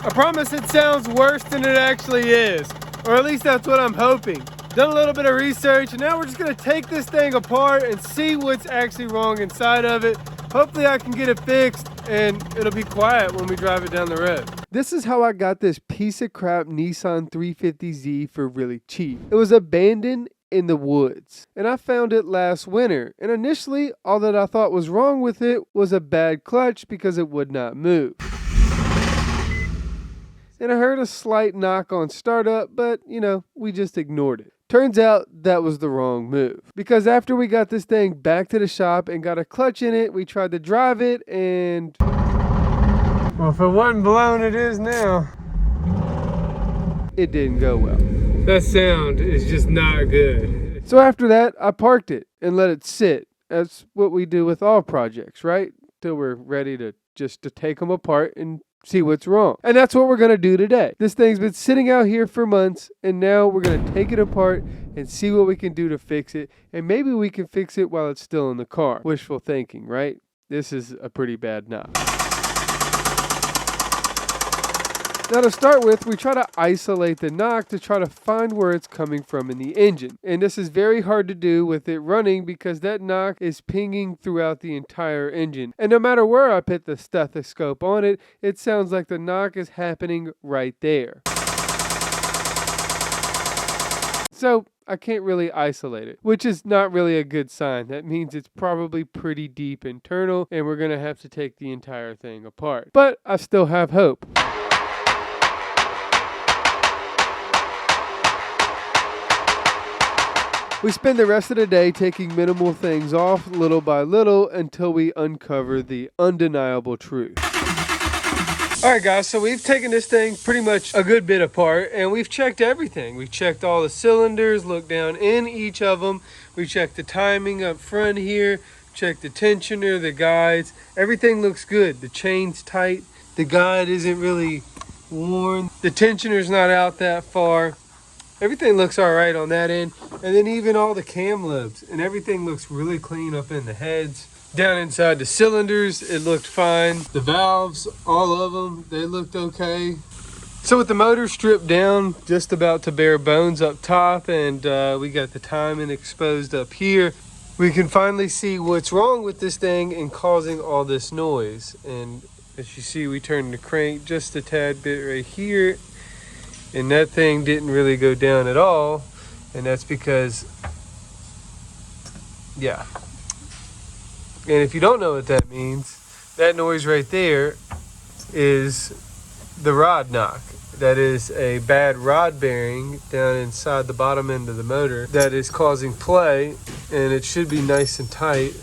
I promise it sounds worse than it actually is, or at least that's what I'm hoping. Done a little bit of research, and now we're just gonna take this thing apart and see what's actually wrong inside of it. Hopefully I can get it fixed and it'll be quiet when we drive it down the road. This is how I got this piece of crap Nissan 350Z for really cheap. It was abandoned in the woods, and I found it last winter, and initially all that I thought was wrong with it was a bad clutch because it would not move. And I heard a slight knock on startup, but you know, we just ignored it. Turns out that was the wrong move, because after we got this thing back to the shop and got a clutch in it, we tried to drive it and, well, if it wasn't blown, it is now. It didn't go well. That sound is just not good. So after that, I parked it and let it sit. That's what we do with all projects, right? Till we're ready to take them apart and see what's wrong. And that's what we're gonna do today. This thing's been sitting out here for months, and now we're gonna take it apart and see what we can do to fix it. And maybe we can fix it while it's still in the car. Wishful thinking, right? This is a pretty bad knock. Now to start with, we try to isolate the knock to try to find where it's coming from in the engine. And this is very hard to do with it running because that knock is pinging throughout the entire engine. And no matter where I put the stethoscope on it, it sounds like the knock is happening right there. So I can't really isolate it, which is not really a good sign. That means it's probably pretty deep internal and we're gonna have to take the entire thing apart. But I still have hope. We spend the rest of the day taking minimal things off little by little until we uncover the undeniable truth. Alright guys, so we've taken this thing pretty much a good bit apart and we've checked everything. We've checked all the cylinders, looked down in each of them. We checked the timing up front here, checked the tensioner, the guides. Everything looks good. The chain's tight. The guide isn't really worn. The tensioner's not out that far. Everything looks all right on that end. And then even all the cam lobes and everything looks really clean up in the heads. Down inside the cylinders, it looked fine. The valves, all of them, they looked okay. So with the motor stripped down, just about to bare bones up top, and we got the timing exposed up here, we can finally see what's wrong with this thing and causing all this noise. And as you see, we turned the crank just a tad bit right here, and that thing didn't really go down at all. And that's because, yeah. And if you don't know what that means, that noise right there is the rod knock. That is a bad rod bearing down inside the bottom end of the motor that is causing play, and it should be nice and tight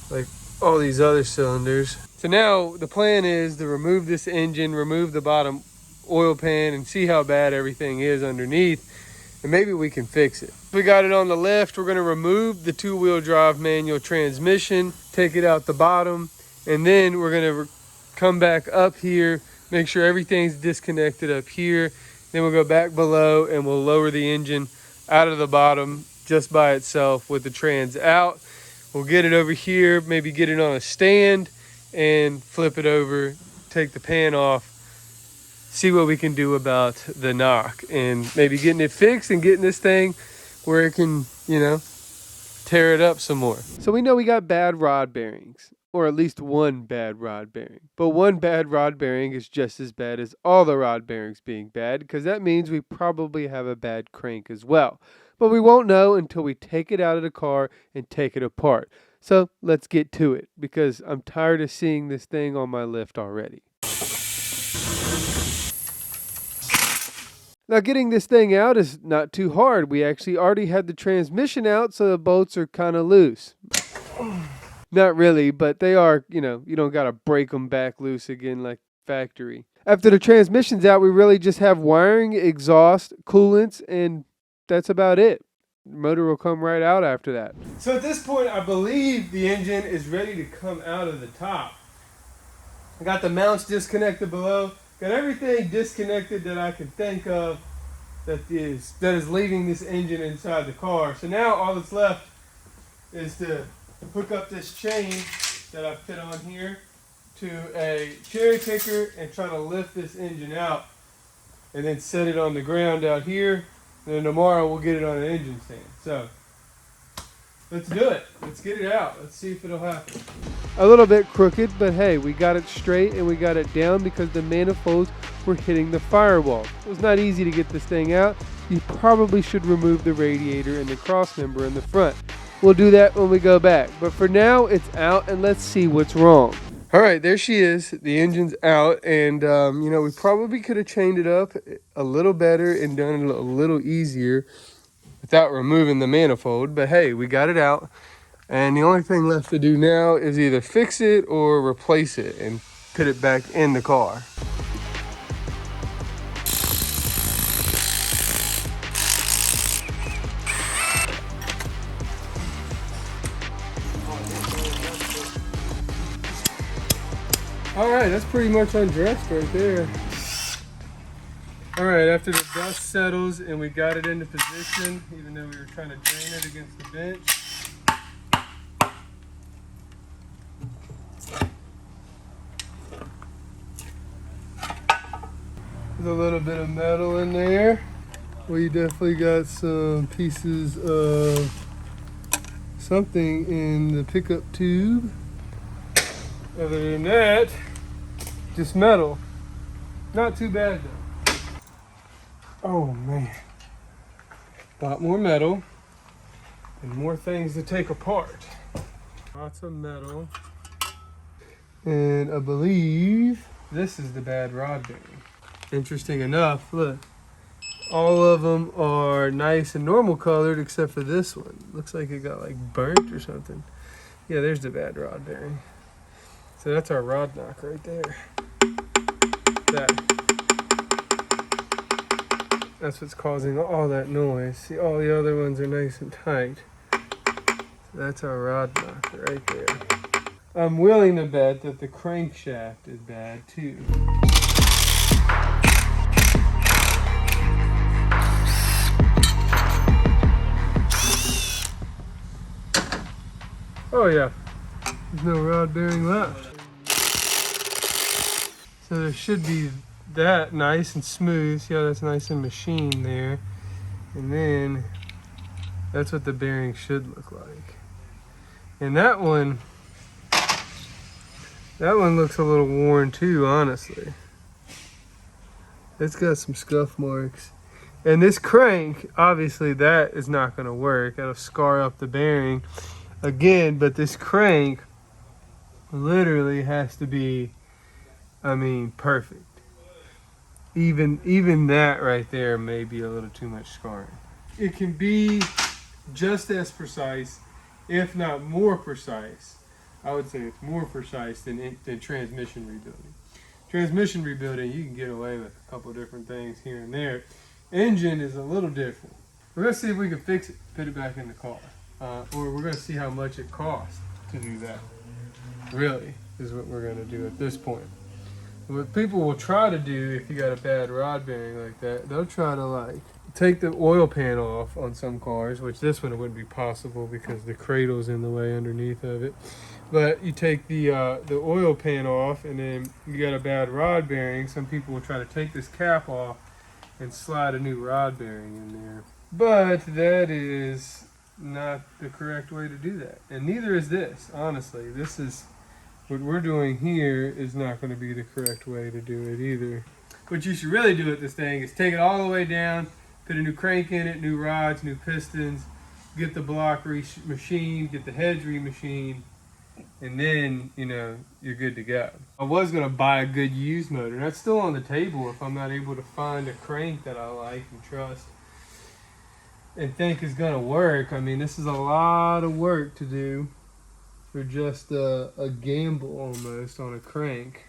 like all these other cylinders. So now the plan is to remove this engine, remove the bottom oil pan, and see how bad everything is underneath, and maybe we can fix it. We got it on the left. We're going to remove the two-wheel drive manual transmission, take it out the bottom, and then we're going to come back up here, make sure everything's disconnected up here. Then we'll go back below and we'll lower the engine out of the bottom just by itself with the trans out. We'll get it over here, maybe get it on a stand and flip it over, take the pan off, see what we can do about the knock, and maybe getting it fixed and getting this thing where it can, you know, tear it up some more. So we know we got bad rod bearings, or at least one bad rod bearing. But one bad rod bearing is just as bad as all the rod bearings being bad, because that means we probably have a bad crank as well. But we won't know until we take it out of the car and take it apart. So let's get to it, because I'm tired of seeing this thing on my lift already. Now getting this thing out is not too hard. We actually already had the transmission out, so the bolts are kind of loose. Not really, but they are, you know, you don't got to break them back loose again like factory. After the transmission's out, we really just have wiring, exhaust, coolants, and that's about it. The motor will come right out after that. So at this point, I believe the engine is ready to come out of the top. I got the mounts disconnected below. Got everything disconnected that I can think of that is leaving this engine inside the car. So now all that's left is to hook up this chain that I put on here to a cherry picker and try to lift this engine out and then set it on the ground out here. And then tomorrow we'll get it on an engine stand. So let's do it. Let's get it out. Let's see if it'll happen. A little bit crooked, but hey, we got it straight and we got it down because the manifolds were hitting the firewall. It was not easy to get this thing out. You probably should remove the radiator and the cross member in the front. We'll do that when we go back. But for now, it's out and let's see what's wrong. All right, there she is. The engine's out, and you know, we probably could have chained it up a little better and done it a little easier without removing the manifold. But hey, we got it out, and the only thing left to do now is either fix it or replace it and put it back in the car. All right, that's pretty much undressed right there. All right, after the dust settles and we got it into position, even though we were trying to drain it against the bench. There's a little bit of metal in there. We definitely got some pieces of something in the pickup tube. Other than that, just metal. Not too bad though. Oh man. A lot more metal and more things to take apart. Lots of metal. And I believe this is the bad rod bearing. Interesting enough, look. All of them are nice and normal colored except for this one. Looks like it got like burnt or something. Yeah, there's the bad rod bearing. So that's our rod knock right there. That's what's causing all that noise. See, all the other ones are nice and tight. So that's our rod knock right there. I'm willing to bet that the crankshaft is bad too. Oh yeah, there's no rod bearing left. So there should be that nice and smooth. See how that's nice and machined there. And then that's what the bearing should look like. And that one looks a little worn too, honestly. It's got some scuff marks. And this crank, obviously that is not gonna work. That'll scar up the bearing again, but this crank literally has to be, I mean, perfect. Even that right there may be a little too much scarring. It can be just as precise, if not more precise. I would say it's more precise than transmission rebuilding. Transmission rebuilding, you can get away with a couple different things here and there. Engine is a little different. We're gonna see if we can fix it, put it back in the car. Or we're gonna see how much it costs to do that. Really, is what we're gonna do at this point. What people will try to do if you got a bad rod bearing like that, they'll try to like take the oil pan off on some cars, which this one it wouldn't be possible because the cradle's in the way underneath of it. But you take the oil pan off and then you got a bad rod bearing. Some people will try to take this cap off and slide a new rod bearing in there. But that is not the correct way to do that. And neither is this, honestly. This is what we're doing here is not going to be the correct way to do it either. What you should really do with this thing is take it all the way down, put a new crank in it, new rods, new pistons, get the block machined, get the heads remachined, and then, you know, you're good to go. I was going to buy a good used motor. That's still on the table if I'm not able to find a crank that I like and trust and think is going to work. I mean, this is a lot of work to do for just a gamble almost on a crank.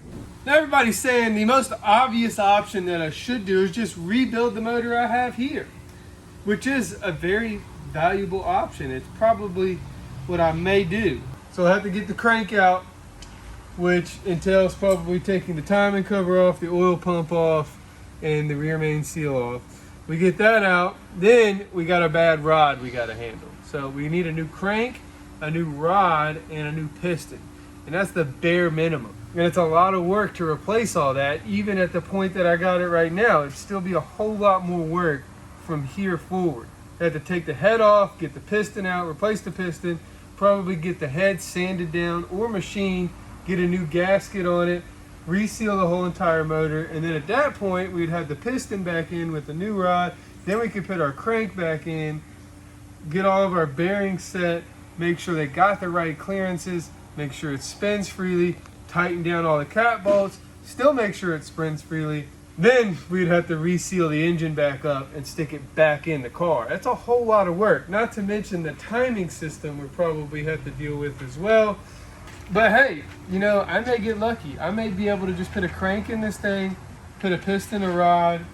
Now everybody's saying the most obvious option that I should do is just rebuild the motor I have here, which is a very valuable option. It's probably what I may do. So I have to get the crank out, which entails probably taking the timing cover off, the oil pump off, and the rear main seal off. We get that out, then we got a bad rod we got to handle. So we need a new crank, a new rod, and a new piston. And that's the bare minimum. And it's a lot of work to replace all that. Even at the point that I got it right now, it'd still be a whole lot more work from here forward. I had to take the head off, get the piston out, replace the piston, probably get the head sanded down or machined, get a new gasket on it, reseal the whole entire motor, and then at that point we'd have the piston back in with the new rod. Then we could put our crank back in, get all of our bearings set, make sure they got the right clearances, make sure it spins freely, tighten down all the cap bolts, still make sure it spins freely. Then we'd have to reseal the engine back up and stick it back in the car. That's a whole lot of work, not to mention the timing system we probably have to deal with as well. But hey, you know, I may get lucky. I may be able to just put a crank in this thing, put a piston, a rod,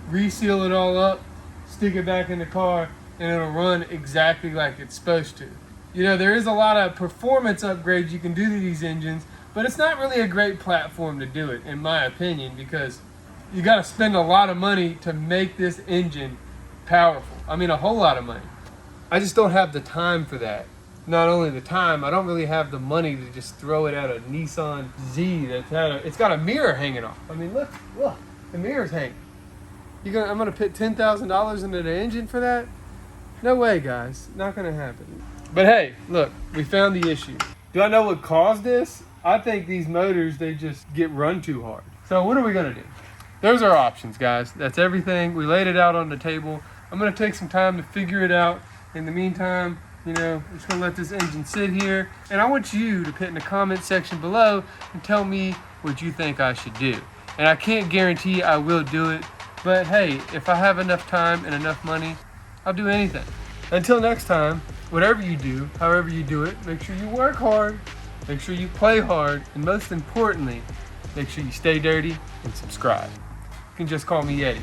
reseal it all up, stick it back in the car, and it'll run exactly like it's supposed to. You know, there is a lot of performance upgrades you can do to these engines, but it's not really a great platform to do it, in my opinion, because you got to spend a lot of money to make this engine powerful. I mean, a whole lot of money. I just don't have the time for that. Not only the time, I don't really have the money to just throw it at a Nissan Z it's got a mirror hanging off. I mean, look, the mirror's hanging. I'm gonna put $10,000 into the engine for that? No way, guys, not gonna happen. But hey, look, we found the issue. Do I know what caused this? I think these motors, they just get run too hard. So what are we gonna do? Those are options, guys. That's everything. We laid it out on the table. I'm gonna take some time to figure it out. In the meantime, you know, I'm just gonna let this engine sit here. And I want you to put in the comment section below and tell me what you think I should do. And I can't guarantee I will do it, but hey, if I have enough time and enough money, I'll do anything. Until next time, whatever you do, however you do it, make sure you work hard, make sure you play hard, and most importantly, make sure you stay dirty and subscribe. You can just call me Eddie.